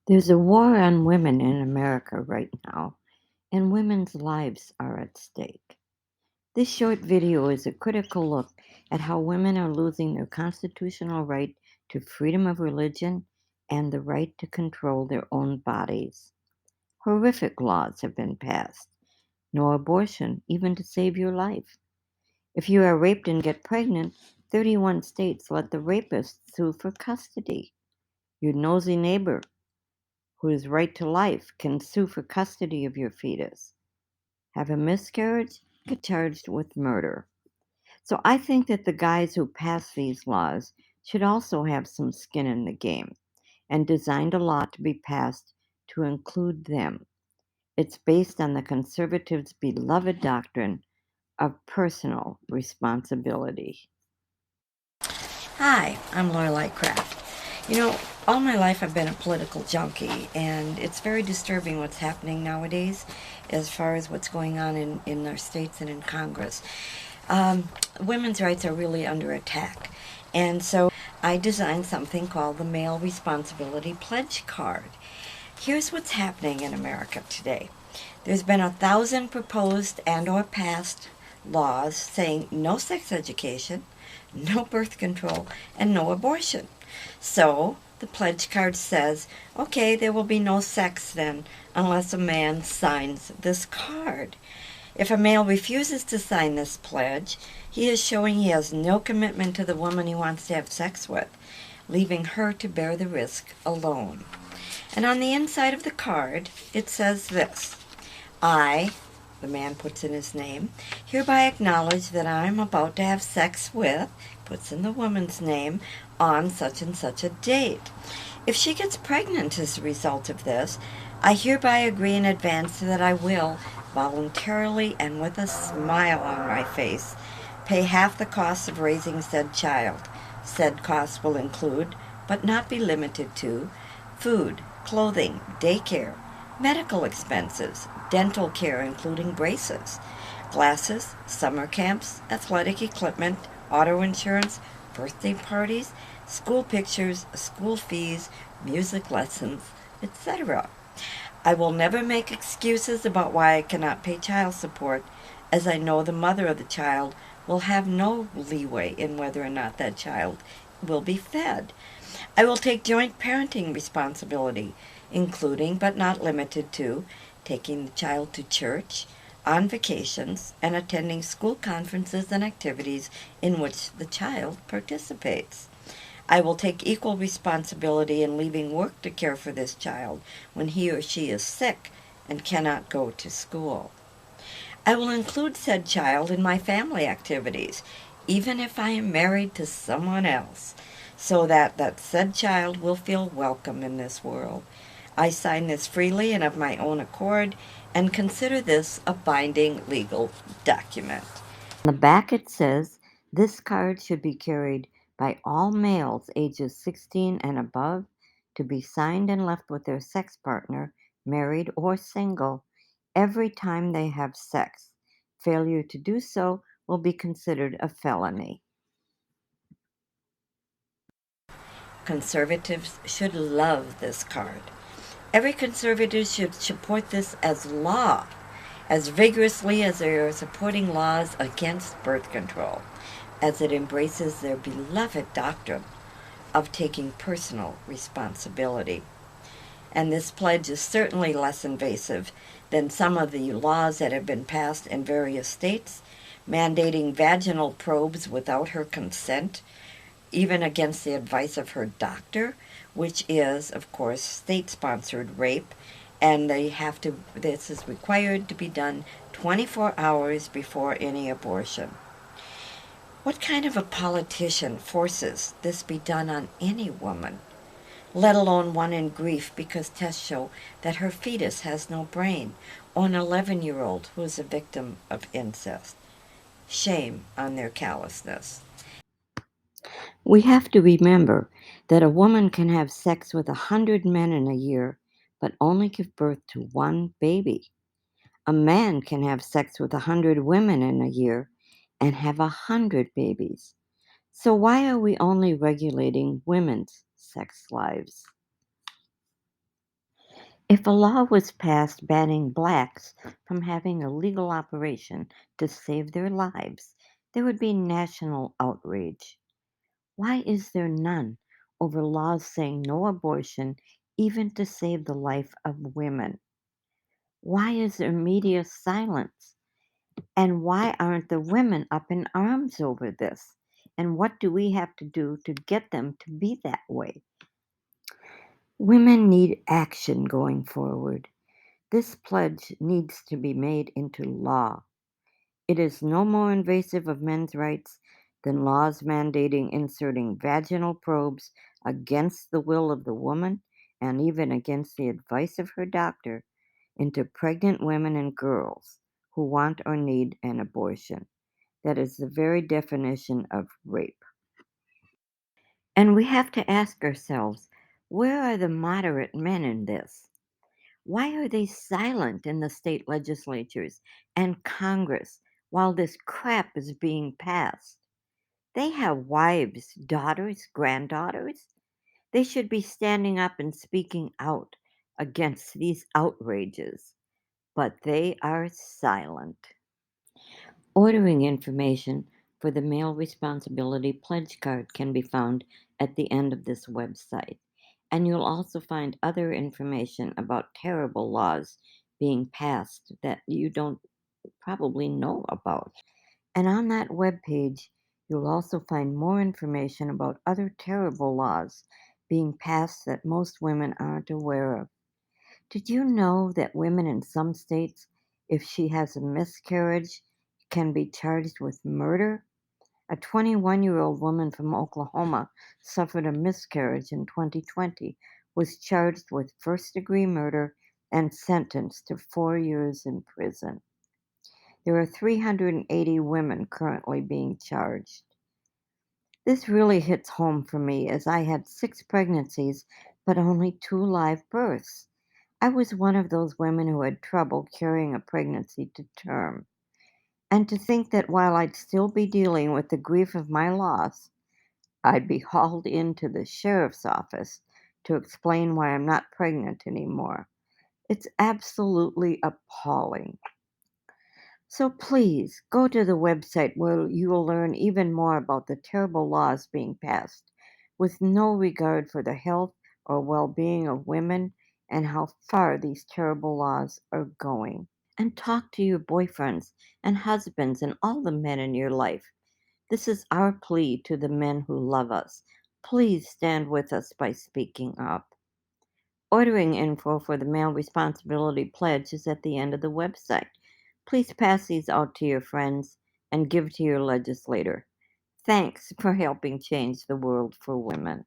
There's a war on women in America right now, and women's lives are at stake. This short video is a critical look at how women are losing their constitutional right to freedom of religion and the right to control their own bodies. Horrific laws have been passed. No abortion, even to save your life. If you are raped and get pregnant, 31 states let the rapist sue for custody. Your nosy neighbor whose right to life can sue for custody of your fetus. Have a miscarriage, get charged with murder. So I think that the guys who pass these laws should also have some skin in the game and designed a law to be passed to include them. It's based on the conservatives' beloved doctrine of personal responsibility. Hi, I'm Lorelei Kraft. You know, all my life I've been a political junkie, and it's very disturbing what's happening nowadays as far as what's going on in our states and in Congress. Women's rights are really under attack, and so I designed something called the Male Responsibility Pledge Card. Here's what's happening in America today. There's been 1,000 proposed and or passed laws saying no sex education, no birth control, and no abortion. So the pledge card says, okay, there will be no sex then unless a man signs this card. If a male refuses to sign this pledge, he is showing he has no commitment to the woman he wants to have sex with, leaving her to bear the risk alone. And on the inside of the card, it says this: I, the man puts in his name, hereby acknowledge that I am about to have sex with, puts in the woman's name, on such and such a date. If she gets pregnant as a result of this, I hereby agree in advance that I will, voluntarily and with a smile on my face, pay half the cost of raising said child. Said costs will include, but not be limited to, food, clothing, daycare, medical expenses, dental care including braces, glasses, summer camps, athletic equipment, auto insurance, birthday parties, school pictures, school fees, music lessons, etc. I will never make excuses about why I cannot pay child support, as I know the mother of the child will have no leeway in whether or not that child will be fed. I will take joint parenting responsibility, including but not limited to taking the child to church, on vacations, and attending school conferences and activities in which the child participates. I will take equal responsibility in leaving work to care for this child when he or she is sick and cannot go to school. I will include said child in my family activities, even if I am married to someone else, so that said child will feel welcome in this world. I sign this freely and of my own accord, and consider this a binding legal document. On the back it says this card should be carried by all males ages 16 and above, to be signed and left with their sex partner, married or single, every time they have sex. Failure to do so will be considered a felony. Conservatives should love this card. Every conservative should support this as law, as vigorously as they are supporting laws against birth control, as it embraces their beloved doctrine of taking personal responsibility. And this pledge is certainly less invasive than some of the laws that have been passed in various states, mandating vaginal probes without her consent, even against the advice of her doctor, which is, of course, state-sponsored rape, and this is required to be done 24 hours before any abortion. What kind of a politician forces this be done on any woman, let alone one in grief because tests show that her fetus has no brain, or an 11-year-old who is a victim of incest? Shame on their callousness. We have to remember that a woman can have sex with 100 men in a year, but only give birth to one baby. A man can have sex with 100 women in a year and have 100 babies. So why are we only regulating women's sex lives? If a law was passed banning blacks from having a legal operation to save their lives, there would be national outrage. Why is there none over laws saying no abortion, even to save the life of women? Why is there media silence? And why aren't the women up in arms over this? And what do we have to do to get them to be that way? Women need action going forward. This pledge needs to be made into law. It is no more invasive of men's rights than laws mandating inserting vaginal probes against the will of the woman and even against the advice of her doctor into pregnant women and girls who want or need an abortion. That is the very definition of rape. And we have to ask ourselves, where are the moderate men in this? Why are they silent in the state legislatures and Congress while this crap is being passed? They have wives, daughters, granddaughters. They should be standing up and speaking out against these outrages, but they are silent. Ordering information for the Male Responsibility Pledge Card can be found at the end of this website. And you'll also find other information about terrible laws being passed that you don't probably know about. And on that webpage, you'll also find more information about other terrible laws being passed that most women aren't aware of. Did you know that women in some states, if she has a miscarriage, can be charged with murder? A 21-year-old woman from Oklahoma suffered a miscarriage in 2020, was charged with first-degree murder, and sentenced to 4 years in prison. There are 380 women currently being charged. This really hits home for me as I had 6 pregnancies but only 2 live births. I was one of those women who had trouble carrying a pregnancy to term. And to think that while I'd still be dealing with the grief of my loss, I'd be hauled into the sheriff's office to explain why I'm not pregnant anymore. It's absolutely appalling. So please go to the website where you will learn even more about the terrible laws being passed with no regard for the health or well being of women and how far these terrible laws are going. And talk to your boyfriends and husbands and all the men in your life. This is our plea to the men who love us. Please stand with us by speaking up. Ordering info for the Male Responsibility Pledge is at the end of the website. Please pass these out to your friends and give to your legislator. Thanks for helping change the world for women.